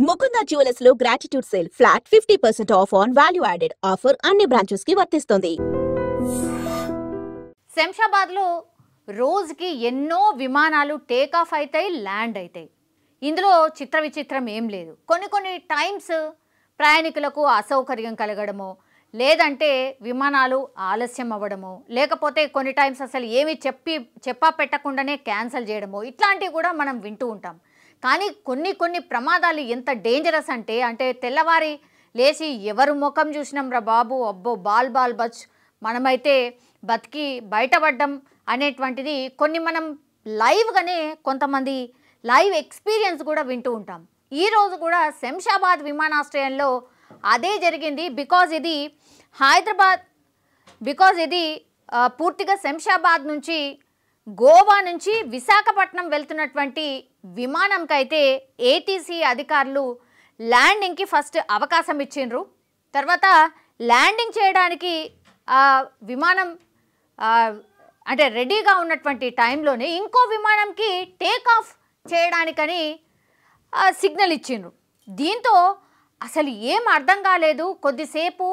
Mukunda jewellers లో gratitude sale flat 50% of on value added offer అన్ని branches కి వర్తిస్తుంది. శంషాబాద్ లో రోజుకి ఎన్నో విమానాలు టేక్ ఆఫ్ అవుతాయి, ల్యాండ్ అవుతాయి. ఇందులో చిత్ర విచిత్రం ఏం లేదు. కొన్ని టైమ్స్ ప్రయాణికులకు అసౌకర్యం కలగడమో, లేదంటే విమానాలు ఆలస్యం అవ్వడమో, లేకపోతే కొన్ని టైమ్స్ అసలు ఏమి చెప్పా పెట్టకుండానే క్యాన్సిల్ చేయడమో, ఇట్లాంటివి కూడా మనం వింటూ ఉంటాం. కానీ కొన్ని ప్రమాదాలు ఎంత డేంజరస్ అంటే తెల్లవారి లేచి ఎవరు ముఖం చూసినాం రా బాబు, అబ్బో బాల్ బచ్, మనమైతే బతికి బయటపడ్డం అనేటువంటిది కొన్ని మనం లైవ్గానే కొంతమంది లైవ్ ఎక్స్పీరియన్స్ కూడా వింటూ ఉంటాం. ఈరోజు కూడా శంషాబాద్ విమానాశ్రయంలో అదే జరిగింది. బికాజ్ ఇది పూర్తిగా శంషాబాద్ నుంచి గోవా నుంచి విశాఖపట్నం వెళ్తున్నటువంటి విమానంకైతే ఏటీసీ అధికారులు ల్యాండింగ్కి ఫస్ట్ అవకాశం ఇచ్చిండ్రు. తర్వాత ల్యాండింగ్ చేయడానికి విమానం అంటే రెడీగా ఉన్నటువంటి టైంలోనే ఇంకో విమానంకి టేక్ ఆఫ్ చేయడానికని సిగ్నల్ ఇచ్చిండ్రు. దీంతో అసలు ఏం అర్థం కాలేదు. కొద్దిసేపు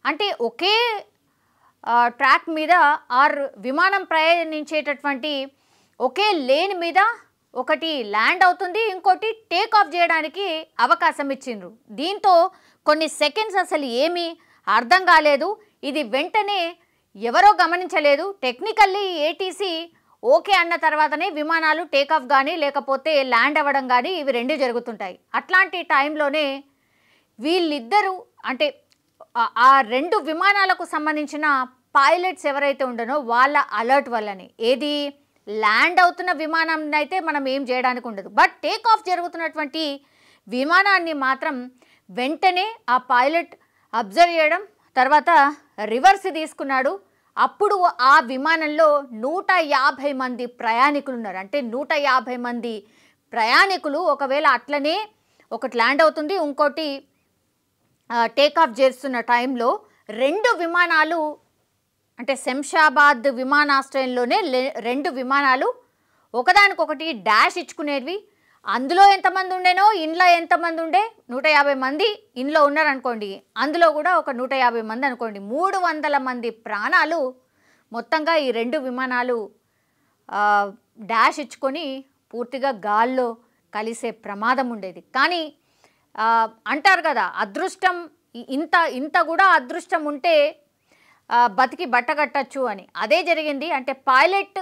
అంటే ఒకే ట్రాక్ మీద విమానం ప్రయాణించేటటువంటి ఒకే లేన్ మీద ఒకటి ల్యాండ్ అవుతుంది, ఇంకోటి టేక్ ఆఫ్ చేయడానికి అవకాశం ఇచ్చిండ్రు. దీంతో కొన్ని సెకండ్స్ అసలు ఏమీ అర్థం కాలేదు. ఇది వెంటనే ఎవరో గమనించలేదు. టెక్నికల్లీ ఏటీసీ ఓకే అన్న తర్వాతనే విమానాలు టేక్ ఆఫ్ కానీ లేకపోతే ల్యాండ్ అవ్వడం కానీ ఇవి రెండు జరుగుతుంటాయి. అట్లాంటి టైంలోనే వీళ్ళిద్దరూ అంటే ఆ రెండు విమానాలకు సంబంధించిన పైలట్స్ ఎవరైతే ఉండనో వాళ్ళ అలర్ట్ వల్లనే, ఏది ల్యాండ్ అవుతున్న విమానాన్ని అయితే మనం ఏం చేయడానికి ఉండదు, బట్ టేక్ ఆఫ్ జరుగుతున్నటువంటి విమానాన్ని మాత్రం వెంటనే ఆ పైలట్ అబ్జర్వ్ చేయడం, తర్వాత రివర్స్ తీసుకున్నాడు. అప్పుడు ఆ విమానంలో 150 మంది ప్రయాణికులు ఉన్నారు. అంటే 150 మంది ప్రయాణికులు ఒకవేళ అట్లనే ఒకటి ల్యాండ్ అవుతుంది, ఇంకోటి టేక్ ఆఫ్ చేస్తున్న టైంలో రెండు విమానాలు అంటే శంషాబాద్ విమానాశ్రయంలోనే రెండు విమానాలు ఒకదానికొకటి డాష్ ఇచ్చుకునేవి. అందులో ఎంతమంది ఉండేనో ఇంట్లో ఎంతమంది ఉండే, 150 మంది ఇంట్లో ఉన్నారనుకోండి, అందులో కూడా ఒక 150 మంది అనుకోండి, 300 మంది ప్రాణాలు మొత్తంగా ఈ రెండు విమానాలు డాష్ ఇచ్చుకొని పూర్తిగా గాల్లో కలిసే ప్రమాదం ఉండేది. కానీ అంటారు కదా, అదృష్టం ఇంత కూడా అదృష్టం ఉంటే బతికి బట్టగట్టచ్చు అని. అదే జరిగింది. అంటే పైలట్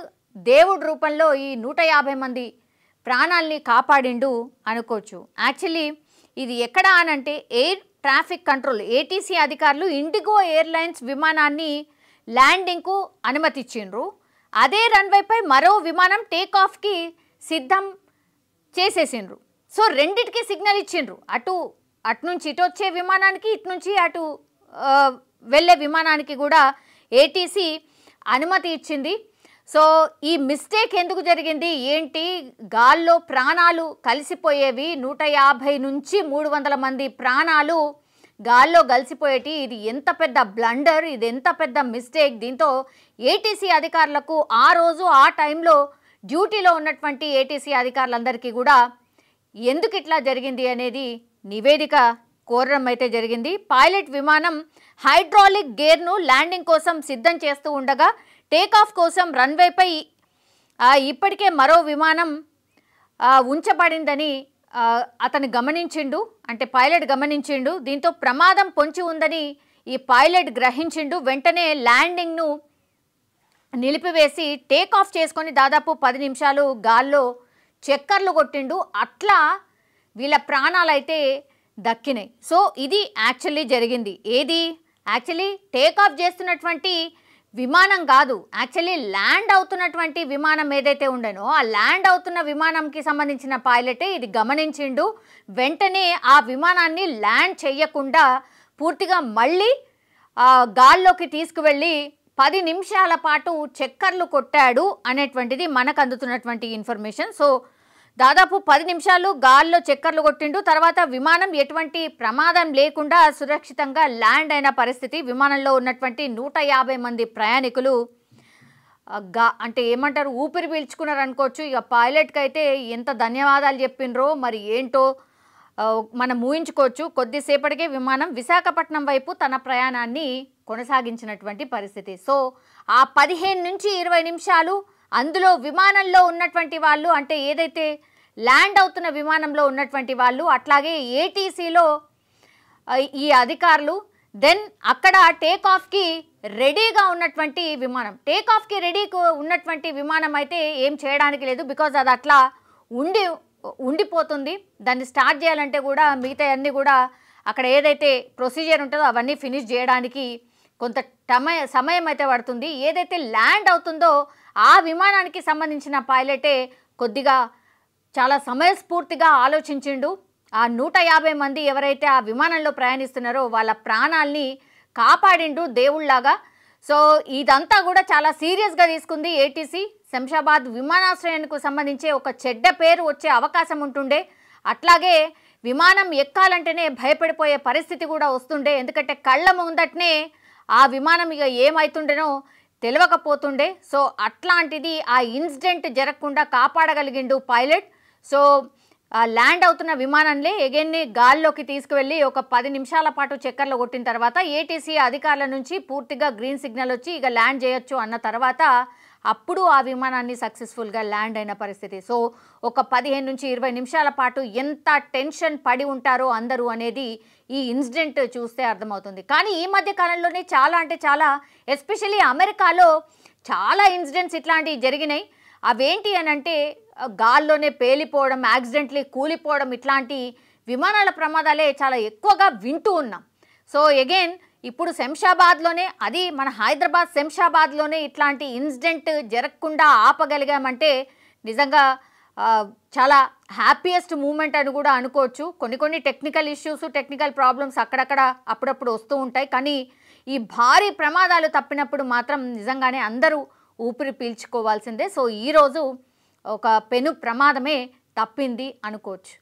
దేవుడి రూపంలో ఈ 150 మంది ప్రాణాలని కాపాడిండు అనుకోవచ్చు. యాక్చువల్లీ ఇది ఎక్కడ అనంటే ఎయిర్ ట్రాఫిక్ కంట్రోల్ ఏటీసీ అధికారులు ఇండిగో ఎయిర్లైన్స్ విమానాన్ని ల్యాండింగ్కు అనుమతిచ్చిండ్రు. అదే రన్వేపై మరో విమానం టేక్ ఆఫ్కి సిద్ధం చేసేసిండ్రు. సో రెండిటికి సిగ్నల్ ఇచ్చిండ్రు. అటు నుంచి ఇటు వచ్చే విమానానికి, ఇటు నుంచి అటు వెళ్ళే విమానానికి కూడా ఏటీసీ అనుమతి ఇచ్చింది. సో ఈ మిస్టేక్ ఎందుకు జరిగింది ఏంటి, గాల్లో ప్రాణాలు కలిసిపోయేవి, 150 నుంచి 300 మంది ప్రాణాలు గాల్లో కలిసిపోయేటి. ఇది ఎంత పెద్ద బ్లండర్, ఇది ఎంత పెద్ద మిస్టేక్. దీంతో ఏటీసీ అధికారులకు ఆ రోజు ఆ టైంలో డ్యూటీలో ఉన్నటువంటి ఏటీసీ అధికారులందరికీ కూడా ఎందుకు ఇట్లా జరిగింది అనేది నివేదిక కోరడం అయితే జరిగింది. పైలట్ విమానం హైడ్రాలిక్ గేర్ను ల్యాండింగ్ కోసం సిద్ధం చేస్తూ ఉండగా టేకాఫ్ కోసం రన్వేపై ఇప్పటికే మరో విమానం ఉంచబడిందని అతను గమనించిండు, అంటే పైలట్ గమనించిండు. దీంతో ప్రమాదం పొంచి ఉందని ఈ పైలట్ గ్రహించిండు. వెంటనే ల్యాండింగ్ను నిలిపివేసి టేక్ ఆఫ్ చేసుకొని దాదాపు 10 నిమిషాలు గాల్లో చక్కర్లు కొట్టిండు. అట్లా వీళ్ళ ప్రాణాలైతే దక్కినాయి. సో ఇది యాక్చువల్లీ జరిగింది. ఏది యాక్చువల్లీ టేక్ ఆఫ్ చేస్తున్నటువంటి విమానం కాదు, యాక్చువల్లీ ల్యాండ్ అవుతున్నటువంటి విమానం ఏదైతే ఉండనో ఆ ల్యాండ్ అవుతున్న విమానంకి సంబంధించిన పైలటే ఇది గమనించిండు. వెంటనే ఆ విమానాన్ని ల్యాండ్ చేయకుండా పూర్తిగా మళ్ళీ గాల్లోకి తీసుకువెళ్ళి 10 నిమిషాల పాటు చక్కర్లు కొట్టాడు అనేటువంటిది మనకు అందుతున్నటువంటి ఇన్ఫర్మేషన్. సో దాదాపు 10 నిమిషాలు గాల్లో చక్కర్లు కొట్టిండు. తర్వాత విమానం ఎటువంటి ప్రమాదం లేకుండా సురక్షితంగా ల్యాండ్ అయిన పరిస్థితి. విమానంలో ఉన్నటువంటి 150 మంది ప్రయాణికులు అంటే ఏమంటారు, ఊపిరి పీల్చుకున్నారు అనుకోవచ్చు. ఇక పైలట్కి అయితే ఎంత ధన్యవాదాలు చెప్పిండ్రో మరి ఏంటో మనం ఊహించుకోవచ్చు. కొద్దిసేపటికే విమానం విశాఖపట్నం వైపు తన ప్రయాణాన్ని కొనసాగించినటువంటి పరిస్థితి. సో ఆ 15 నుంచి 20 నిమిషాలు అందులో విమానంలో ఉన్నటువంటి వాళ్ళు, అంటే ఏదైతే ల్యాండ్ అవుతున్న విమానంలో ఉన్నటువంటి వాళ్ళు, అట్లాగే ఏటీసీలో ఈ అధికారులు, దెన్ అక్కడ టేక్ ఆఫ్కి రెడీగా ఉన్నటువంటి విమానం. టేక్ ఆఫ్కి ఉన్నటువంటి విమానం అయితే ఏం చేయడానికి లేదు, బికాజ్ అది అట్లా ఉండిపోతుంది. దాన్ని స్టార్ట్ చేయాలంటే కూడా మిగతా అన్నీ కూడా అక్కడ ఏదైతే ప్రొసీజర్ ఉంటుందో అవన్నీ ఫినిష్ చేయడానికి కొంత సమయం అయితే పడుతుంది. ఏదైతే ల్యాండ్ అవుతుందో ఆ విమానానికి సంబంధించిన పైలటే కొద్దిగా చాలా సమయస్ఫూర్తిగా ఆలోచించిండు. ఆ 150 మంది ఎవరైతే ఆ విమానంలో ప్రయాణిస్తున్నారో వాళ్ళ ప్రాణాల్ని కాపాడిండు దేవుళ్లాగా. సో ఇదంతా కూడా చాలా సీరియస్గా తీసుకుంది ఏటీసీ. శంషాబాద్ విమానాశ్రయానికి సంబంధించి ఒక చెడ్డ పేరు వచ్చే అవకాశం ఉంటుండే, అట్లాగే విమానం ఎక్కాలంటేనే భయపడిపోయే పరిస్థితి కూడా వస్తుండే. ఎందుకంటే కళ్ళ ముందటనే ఆ విమానం ఇక ఏమవుతుండేనో తెలియకపోతుండే. సో అట్లాంటిది ఆ ఇన్సిడెంట్ జరగకుండా కాపాడగలిగిండు పైలట్. సో ల్యాండ్ అవుతున్న విమానంలో ఎగైన్ని గాల్లోకి తీసుకువెళ్ళి ఒక 10 నిమిషాల పాటు చక్కర్లు కొట్టిన తర్వాత ఏటీసీ అధికారుల నుంచి పూర్తిగా గ్రీన్ సిగ్నల్ వచ్చి ఇక ల్యాండ్ చేయొచ్చు అన్న తర్వాత అప్పుడు ఆ విమానాన్ని సక్సెస్ఫుల్గా ల్యాండ్ అయిన పరిస్థితి. సో ఒక 15 నుంచి 20 నిమిషాల పాటు ఎంత టెన్షన్ పడి ఉంటారో అందరూ అనేది ఈ ఇన్సిడెంట్ చూస్తే అర్థమవుతుంది. కానీ ఈ మధ్య కాలంలోనే చాలా అంటే చాలా, ఎస్పెషల్లీ అమెరికాలో చాలా ఇన్సిడెంట్స్ ఇట్లాంటివి జరిగినాయి. అవేంటి అని అంటే గాల్లోనే పేలిపోవడం, యాక్సిడెంట్లీ కూలిపోవడం, ఇట్లాంటి విమానాల ప్రమాదాలే చాలా ఎక్కువగా వింటూ ఉన్నాం. సో అగైన్ ఇప్పుడు శంషాబాద్లోనే, అది మన హైదరాబాద్ శంషాబాద్లోనే ఇట్లాంటి ఇన్సిడెంట్ జరగకుండా ఆపగలిగామంటే నిజంగా చాలా హ్యాపీయెస్ట్ మూమెంట్ అని కూడా అనుకోవచ్చు. కొన్ని టెక్నికల్ ఇష్యూస్, టెక్నికల్ ప్రాబ్లమ్స్ అక్కడక్కడ అప్పుడప్పుడు వస్తూ ఉంటాయి. కానీ ఈ భారీ ప్రమాదాలు తప్పినప్పుడు మాత్రం నిజంగానే అందరూ ఊపిరి పీల్చుకోవాల్సిందే. సో ఈరోజు ఒక పెను ప్రమాదమే తప్పింది అనుకోవచ్చు.